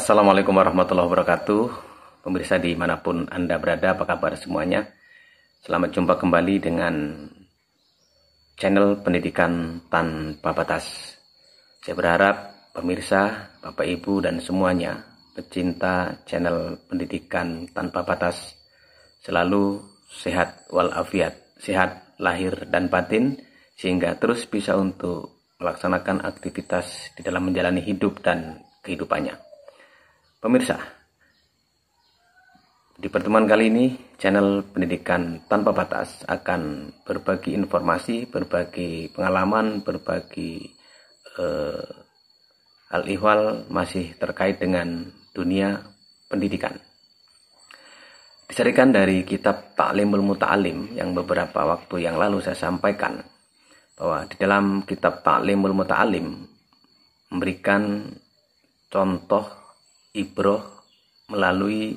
Assalamualaikum warahmatullahi wabarakatuh. Pemirsa dimanapun Anda berada, apa kabar semuanya? Selamat jumpa kembali dengan channel Pendidikan Tanpa Batas. Saya berharap pemirsa, Bapak Ibu dan semuanya pecinta channel Pendidikan Tanpa Batas selalu sehat walafiat, sehat lahir dan batin, sehingga terus bisa untuk melaksanakan aktivitas di dalam menjalani hidup dan kehidupannya. Pemirsa, di pertemuan kali ini channel Pendidikan Tanpa Batas akan berbagi informasi, berbagi pengalaman, berbagi hal ihwal masih terkait dengan dunia pendidikan. Disarikan dari kitab Ta'limul Muta'alim yang beberapa waktu yang lalu saya sampaikan bahwa di dalam kitab Ta'limul Muta'alim memberikan contoh ibroh melalui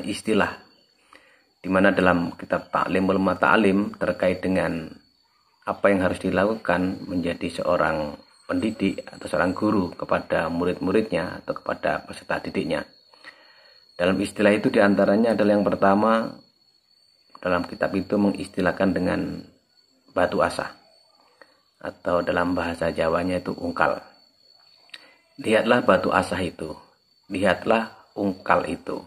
istilah, di mana dalam kitab Ta'limul Muta'alim terkait dengan apa yang harus dilakukan menjadi seorang pendidik atau seorang guru kepada murid-muridnya atau kepada peserta didiknya. Dalam istilah itu diantaranya adalah yang pertama, dalam kitab itu mengistilahkan dengan batu asah, atau dalam bahasa Jawanya itu ungkal. Lihatlah batu asah itu, lihatlah ungkal itu.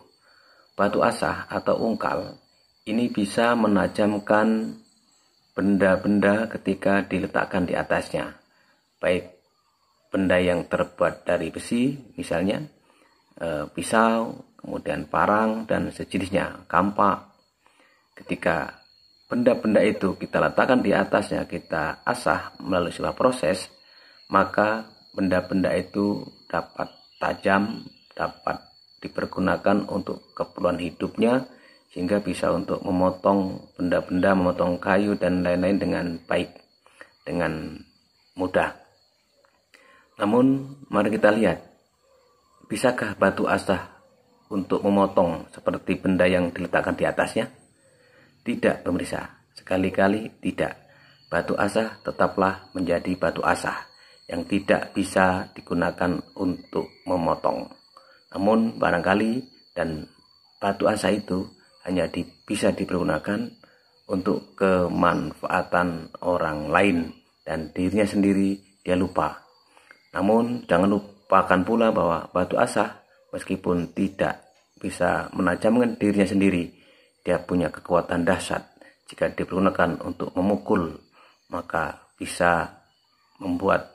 Batu asah atau ungkal ini bisa menajamkan benda-benda ketika diletakkan di atasnya. Baik benda yang terbuat dari besi, misalnya pisau, kemudian parang dan sejenisnya, kampak. Ketika benda-benda itu kita letakkan di atasnya, kita asah melalui sebuah proses, maka benda-benda itu dapat tajam, dapat dipergunakan untuk keperluan hidupnya, sehingga bisa untuk memotong benda-benda, memotong kayu dan lain-lain dengan baik, dengan mudah. Namun mari kita lihat, bisakah batu asah untuk memotong seperti benda yang diletakkan di atasnya? Tidak, pemirsa, sekali-kali tidak. Batu asah tetaplah menjadi batu asah yang tidak bisa digunakan untuk memotong. Namun barangkali dan batu asah itu hanya bisa dipergunakan untuk kemanfaatan orang lain dan dirinya sendiri dia lupa. Namun jangan lupakan pula bahwa batu asah meskipun tidak bisa menajamkan dirinya sendiri, dia punya kekuatan dahsyat. Jika dipergunakan untuk memukul, maka bisa membuat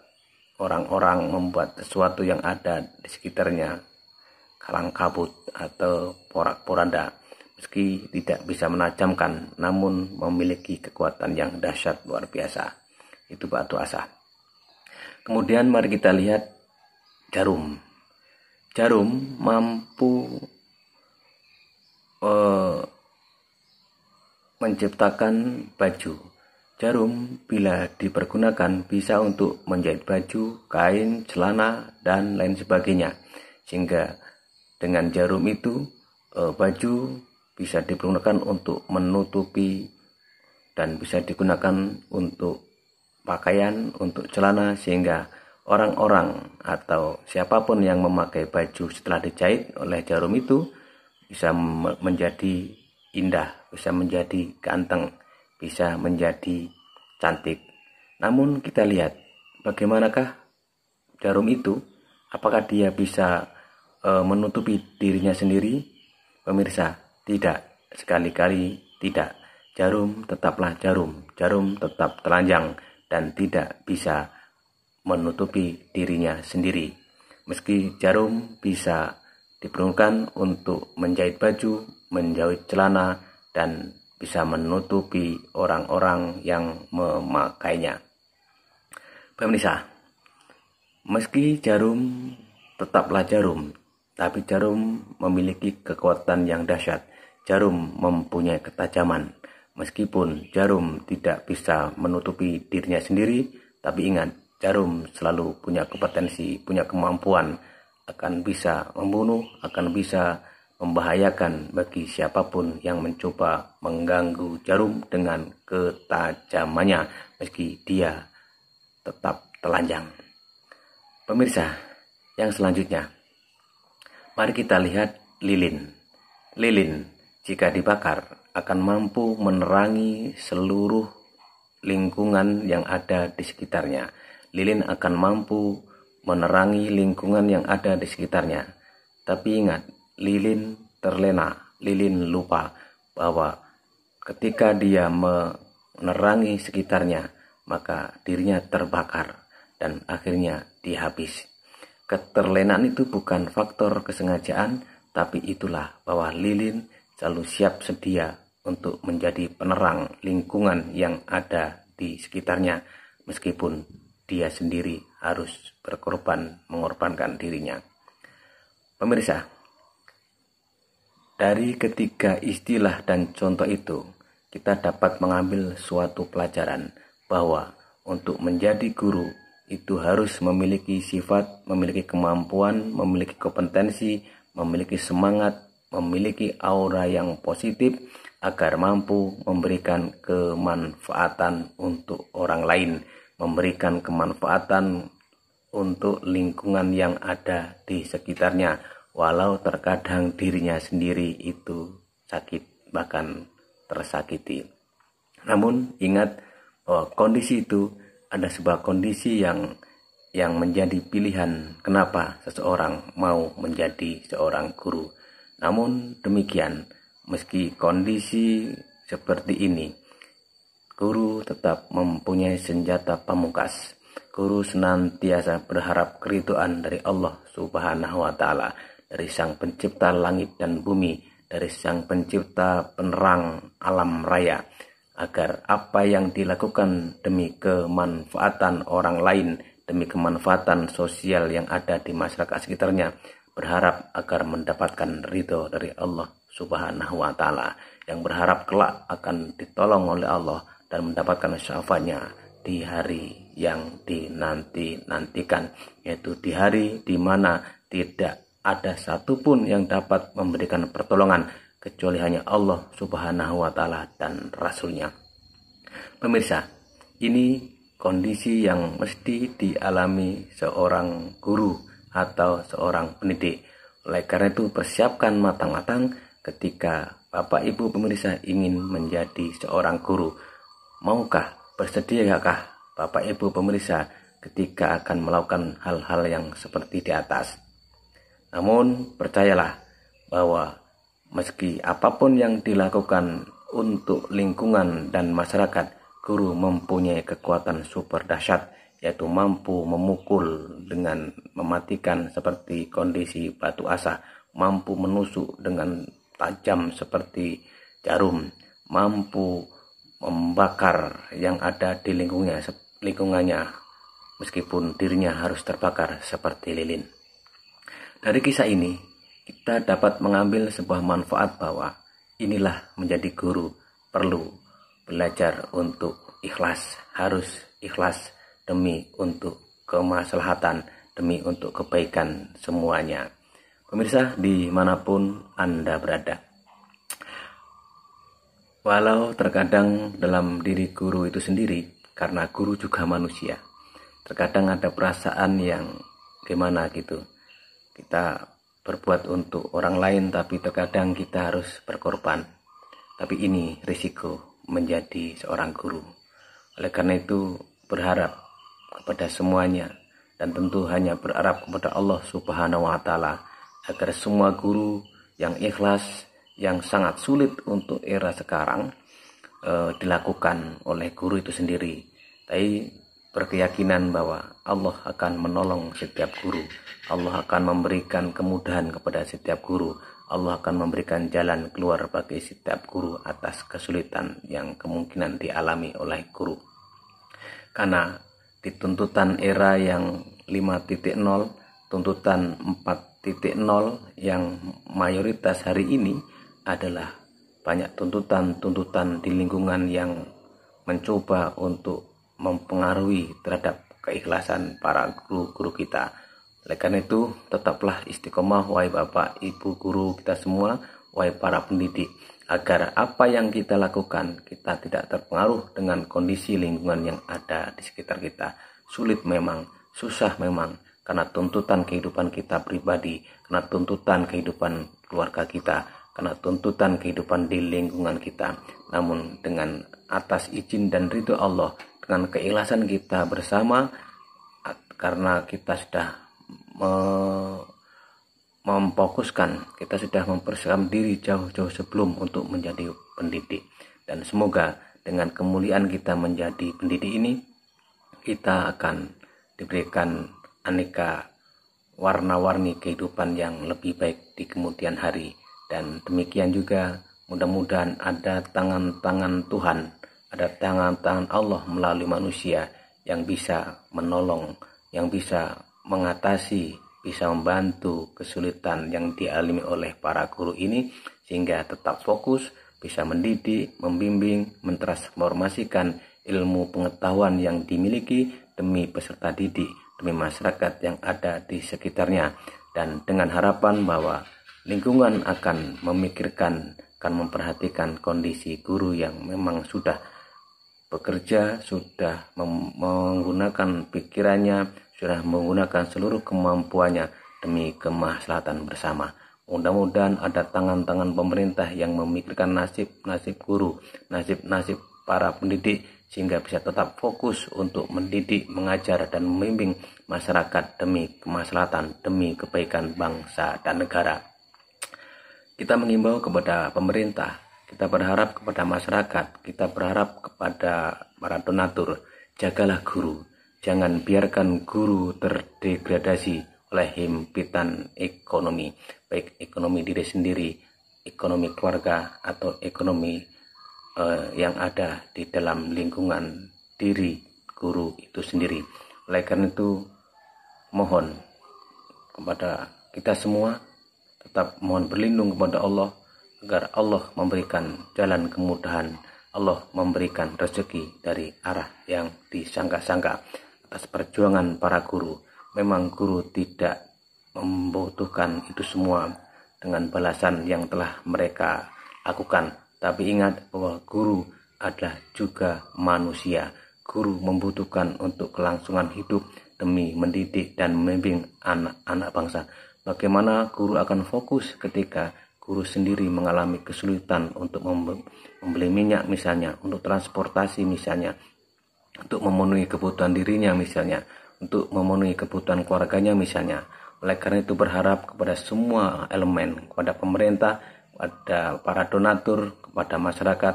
orang-orang, membuat sesuatu yang ada di sekitarnya kalang kabut atau porak-poranda. Meski tidak bisa menajamkan, namun memiliki kekuatan yang dahsyat luar biasa. Itu batu asah. Kemudian mari kita lihat jarum. Jarum mampu menciptakan baju. Jarum bila dipergunakan bisa untuk menjahit baju, kain, celana, dan lain sebagainya. Sehingga dengan jarum itu baju bisa dipergunakan untuk menutupi dan bisa digunakan untuk pakaian, untuk celana, sehingga orang-orang atau siapapun yang memakai baju setelah dijahit oleh jarum itu bisa menjadi indah, bisa menjadi ganteng, bisa menjadi cantik. Namun kita lihat bagaimanakah jarum itu, apakah dia bisa menutupi dirinya sendiri? Pemirsa, tidak, sekali-kali tidak. Jarum tetaplah jarum, jarum tetap telanjang dan tidak bisa menutupi dirinya sendiri. Meski jarum bisa diperlukan untuk menjahit baju, menjahit celana, dan bisa menutupi orang-orang yang memakainya. Pemirsa, meski jarum tetaplah jarum, tapi jarum memiliki kekuatan yang dahsyat. Jarum mempunyai ketajaman. Meskipun jarum tidak bisa menutupi dirinya sendiri, tapi ingat, jarum selalu punya kompetensi, punya kemampuan, akan bisa membunuh, akan bisa membahayakan bagi siapapun yang mencoba mengganggu jarum dengan ketajamannya, meski dia tetap telanjang. Pemirsa, yang selanjutnya, mari kita lihat lilin. Lilin, jika dibakar, akan mampu menerangi seluruh lingkungan yang ada di sekitarnya. Lilin akan mampu menerangi lingkungan yang ada di sekitarnya. Tapi ingat, lilin terlena, lilin lupa bahwa ketika dia menerangi sekitarnya, maka dirinya terbakar dan akhirnya dia habis. Keterlenaan itu bukan faktor kesengajaan, tapi itulah bahwa lilin selalu siap sedia untuk menjadi penerang lingkungan yang ada di sekitarnya, meskipun dia sendiri harus mengorbankan dirinya. Pemirsa, dari ketiga istilah dan contoh itu, kita dapat mengambil suatu pelajaran bahwa untuk menjadi guru itu harus memiliki sifat, memiliki kemampuan, memiliki kompetensi, memiliki semangat, memiliki aura yang positif agar mampu memberikan kemanfaatan untuk orang lain, memberikan kemanfaatan untuk lingkungan yang ada di sekitarnya, walau terkadang dirinya sendiri itu sakit, bahkan tersakiti. Namun ingat bahwa kondisi itu ada sebuah kondisi yang menjadi pilihan kenapa seseorang mau menjadi seorang guru. Namun demikian, meski kondisi seperti ini, guru tetap mempunyai senjata pamungkas. Guru senantiasa berharap keridhaan dari Allah Subhanahu wa Ta'ala, dari Sang Pencipta langit dan bumi, dari Sang Pencipta penerang alam raya, agar apa yang dilakukan demi kemanfaatan orang lain, demi kemanfaatan sosial yang ada di masyarakat sekitarnya, berharap agar mendapatkan ridho dari Allah Subhanahu wa Ta'ala, yang berharap kelak akan ditolong oleh Allah dan mendapatkan syafaatnya di hari yang dinanti-nantikan, yaitu di hari di mana tidak ada satupun yang dapat memberikan pertolongan kecuali hanya Allah Subhanahu wa Ta'ala dan Rasulnya. Pemirsa, ini kondisi yang mesti dialami seorang guru atau seorang pendidik. Oleh karena itu, persiapkan matang-matang ketika Bapak Ibu pemirsa ingin menjadi seorang guru. Maukah, bersediakah Bapak Ibu pemirsa ketika akan melakukan hal-hal yang seperti di atas? Namun percayalah bahwa meski apapun yang dilakukan untuk lingkungan dan masyarakat, guru mempunyai kekuatan super dahsyat, yaitu mampu memukul dengan mematikan seperti kondisi batu asa, mampu menusuk dengan tajam seperti jarum, mampu membakar yang ada di lingkungannya, meskipun dirinya harus terbakar seperti lilin. Dari kisah ini, kita dapat mengambil sebuah manfaat bahwa inilah menjadi guru perlu belajar untuk ikhlas, harus ikhlas demi untuk kemaslahatan, demi untuk kebaikan semuanya. Pemirsa dimanapun Anda berada, walau terkadang dalam diri guru itu sendiri, karena guru juga manusia, terkadang ada perasaan yang gimana gitu, kita berbuat untuk orang lain tapi terkadang kita harus berkorban. Tapi ini risiko menjadi seorang guru. Oleh karena itu berharap kepada semuanya, dan tentu hanya berharap kepada Allah Subhanahu wa Ta'ala, agar semua guru yang ikhlas, yang sangat sulit untuk era sekarang dilakukan oleh guru itu sendiri. Tapi berkeyakinan bahwa Allah akan menolong setiap guru, Allah akan memberikan kemudahan kepada setiap guru, Allah akan memberikan jalan keluar bagi setiap guru atas kesulitan yang kemungkinan dialami oleh guru. Karena di tuntutan era yang 5.0, tuntutan 4.0 yang mayoritas hari ini adalah banyak tuntutan-tuntutan di lingkungan yang mencoba untuk mempengaruhi terhadap keikhlasan para guru-guru kita. Oleh karena itu, tetaplah istiqomah wahai Bapak Ibu guru kita semua, wahai para pendidik, agar apa yang kita lakukan kita tidak terpengaruh dengan kondisi lingkungan yang ada di sekitar kita. Sulit memang, susah memang, karena tuntutan kehidupan kita pribadi, karena tuntutan kehidupan keluarga kita, karena tuntutan kehidupan di lingkungan kita. Namun dengan atas izin dan ridho Allah, dengan keikhlasan kita bersama, karena kita sudah memfokuskan, kita sudah mempersiapkan diri jauh-jauh sebelum untuk menjadi pendidik. Dan semoga dengan kemuliaan kita menjadi pendidik ini, kita akan diberikan aneka warna-warni kehidupan yang lebih baik di kemudian hari. Dan demikian juga mudah-mudahan ada tangan-tangan Tuhan, ada tangan-tangan Allah melalui manusia yang bisa menolong, yang bisa mengatasi, bisa membantu kesulitan yang dialami oleh para guru ini, sehingga tetap fokus, bisa mendidik, membimbing, mentransformasikan ilmu pengetahuan yang dimiliki demi peserta didik, demi masyarakat yang ada di sekitarnya. Dan dengan harapan bahwa lingkungan akan memikirkan, akan memperhatikan kondisi guru yang memang sudah bekerja, sudah menggunakan pikirannya, sudah menggunakan seluruh kemampuannya demi kemaslahatan bersama. Mudah-mudahan ada tangan-tangan pemerintah yang memikirkan nasib guru, nasib para pendidik, sehingga bisa tetap fokus untuk mendidik, mengajar, dan membimbing masyarakat demi kemaslahatan, demi kebaikan bangsa dan negara. Kita mengimbau kepada pemerintah, kita berharap kepada masyarakat, kita berharap kepada para donatur, jagalah guru, jangan biarkan guru terdegradasi oleh himpitan ekonomi, baik ekonomi diri sendiri, ekonomi keluarga, atau ekonomi yang ada di dalam lingkungan diri guru itu sendiri. Oleh karena itu, mohon kepada kita semua tetap mohon berlindung kepada Allah, agar Allah memberikan jalan kemudahan, Allah memberikan rezeki dari arah yang disangka-sangka atas perjuangan para guru. Memang guru tidak membutuhkan itu semua dengan balasan yang telah mereka lakukan. Tapi ingat bahwa guru adalah juga manusia. Guru membutuhkan untuk kelangsungan hidup demi mendidik dan membimbing anak-anak bangsa. Bagaimana guru akan fokus ketika guru sendiri mengalami kesulitan untuk membeli minyak misalnya, untuk transportasi misalnya, untuk memenuhi kebutuhan dirinya misalnya, untuk memenuhi kebutuhan keluarganya misalnya. Oleh karena itu berharap kepada semua elemen, kepada pemerintah, kepada para donatur, kepada masyarakat,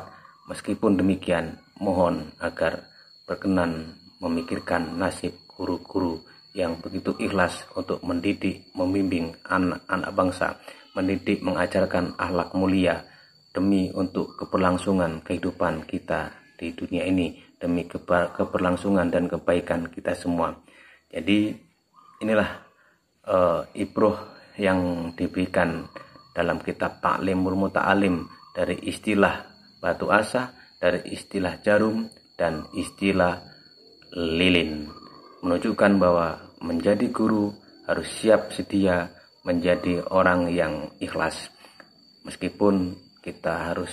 meskipun demikian mohon agar berkenan memikirkan nasib guru-guru yang begitu ikhlas untuk mendidik, membimbing anak-anak bangsa, mendidik, mengajarkan akhlak mulia demi untuk keberlangsungan kehidupan kita di dunia ini, demi keberlangsungan dan kebaikan kita semua. Jadi inilah ibroh yang diberikan dalam kitab Ta'limul Muta'alim, dari istilah batu asah, dari istilah jarum, dan istilah lilin, menunjukkan bahwa menjadi guru harus siap sedia menjadi orang yang ikhlas, meskipun kita harus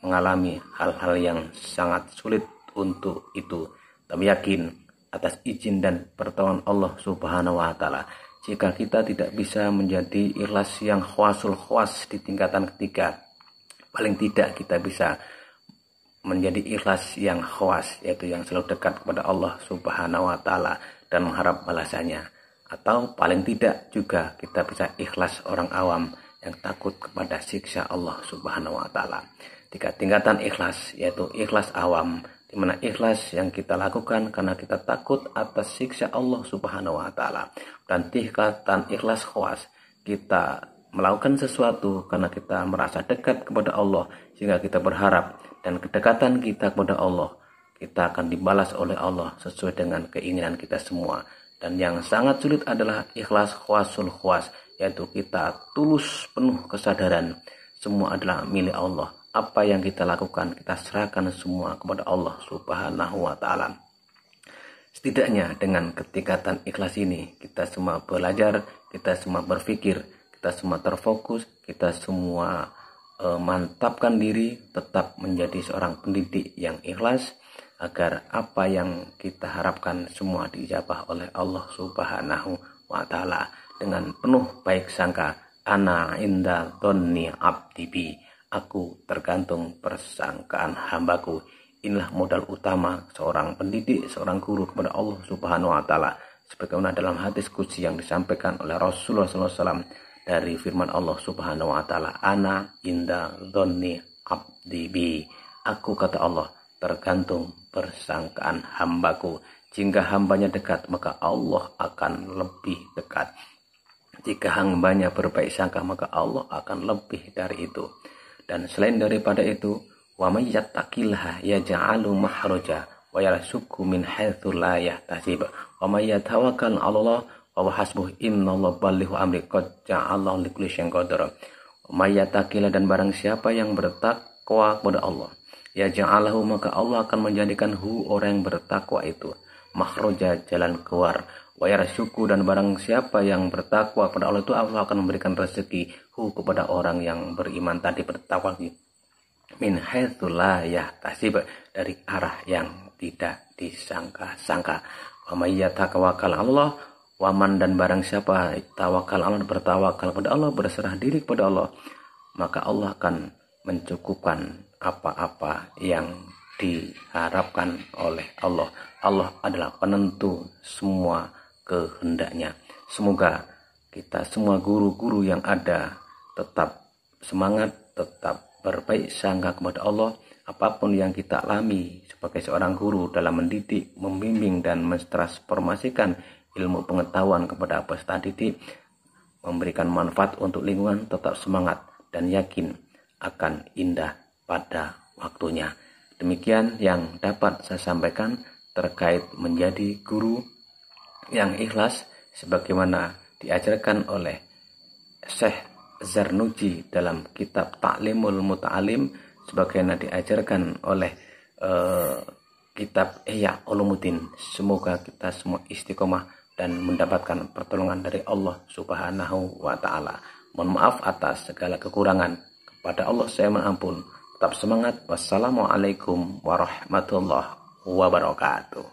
mengalami hal-hal yang sangat sulit untuk itu. Tapi yakin atas izin dan pertolongan Allah Subhanahu wa Ta'ala, jika kita tidak bisa menjadi ikhlas yang khawasul khawas di tingkatan ketiga, paling tidak kita bisa menjadi ikhlas yang khawas, yaitu yang selalu dekat kepada Allah Subhanahu wa Ta'ala dan mengharap balasannya. Atau paling tidak juga kita bisa ikhlas orang awam yang takut kepada siksa Allah Subhanahu wa Ta'ala. Tiga tingkatan ikhlas, yaitu ikhlas awam, di mana ikhlas yang kita lakukan karena kita takut atas siksa Allah Subhanahu wa Ta'ala, dan tingkatan ikhlas khawas, kita melakukan sesuatu karena kita merasa dekat kepada Allah, sehingga kita berharap dan kedekatan kita kepada Allah, kita akan dibalas oleh Allah sesuai dengan keinginan kita semua. Dan yang sangat sulit adalah ikhlas khawasul khawas, yaitu kita tulus penuh kesadaran semua adalah milik Allah. Apa yang kita lakukan, kita serahkan semua kepada Allah Subhanahu wa Ta'ala. Setidaknya dengan ketingkatan ikhlas ini, kita semua belajar, kita semua berpikir, kita semua terfokus, kita semua mantapkan diri tetap menjadi seorang pendidik yang ikhlas, agar apa yang kita harapkan semua diijabah oleh Allah Subhanahu wa ta'ala dengan penuh baik sangka. Ana inda dhonni abdi bi, aku tergantung persangkaan hambaku. Inilah modal utama seorang pendidik, seorang guru kepada Allah Subhanahu wa taala, sebagaimana dalam hadis qudsi yang disampaikan oleh Rasulullah SAW dari firman Allah Subhanahu wa taala, ana inda dhonni abdi bi, aku kata Allah tergantung persangkaan hambaku. Jika hambanya dekat, maka Allah akan lebih dekat. Jika hambanya berbaik sangka, maka Allah akan lebih dari itu. Dan selain daripada itu, wa may yattaqillaha yaj'alu mahraja wa yarzuqhu min haitsu la yahtasib wa may yatawakkal 'ala Allah wa huwa hasbuh innallaha balighu amri qad ja'ala likulli syai'in qadara. Wa may yattaqillah, dan barang siapa yang bertakwa kepada Allah, yaj'alahu, maka Allah akan menjadikan orang yang bertakwa itu makhraja, jalan keluar. Wa yarzuqhu, dan barang siapa yang bertakwa kepada Allah itu Allah akan memberikan rezeki kepada orang yang beriman tadi, bertakwa min haitsu la yahtasib, dari arah yang tidak disangka-sangka. Wa may yatawakkal 'ala Allah, waman, dan barang siapa tawakal Allah, bertawakal kepada Allah, berserah diri kepada Allah, maka Allah akan mencukupkan apa-apa yang diharapkan oleh Allah. Allah adalah penentu semua kehendaknya. Semoga kita semua guru-guru yang ada tetap semangat, tetap berbaik sangka kepada Allah. Apapun yang kita alami sebagai seorang guru dalam mendidik, membimbing, dan mentransformasikan ilmu pengetahuan kepada peserta didik, memberikan manfaat untuk lingkungan, tetap semangat dan yakin akan indah pada waktunya. Demikian yang dapat saya sampaikan terkait menjadi guru yang ikhlas sebagaimana diajarkan oleh Syekh Zarnuji dalam kitab Ta'limul Muta'alim, sebagaimana diajarkan oleh kitab Ihya Ulumuddin. Semoga kita semua istiqomah dan mendapatkan pertolongan dari Allah Subhanahu wa taala. Mohon maaf atas segala kekurangan. Kepada Allah saya mohon ampun. Tetap semangat. Wassalamualaikum warahmatullahi wabarakatuh.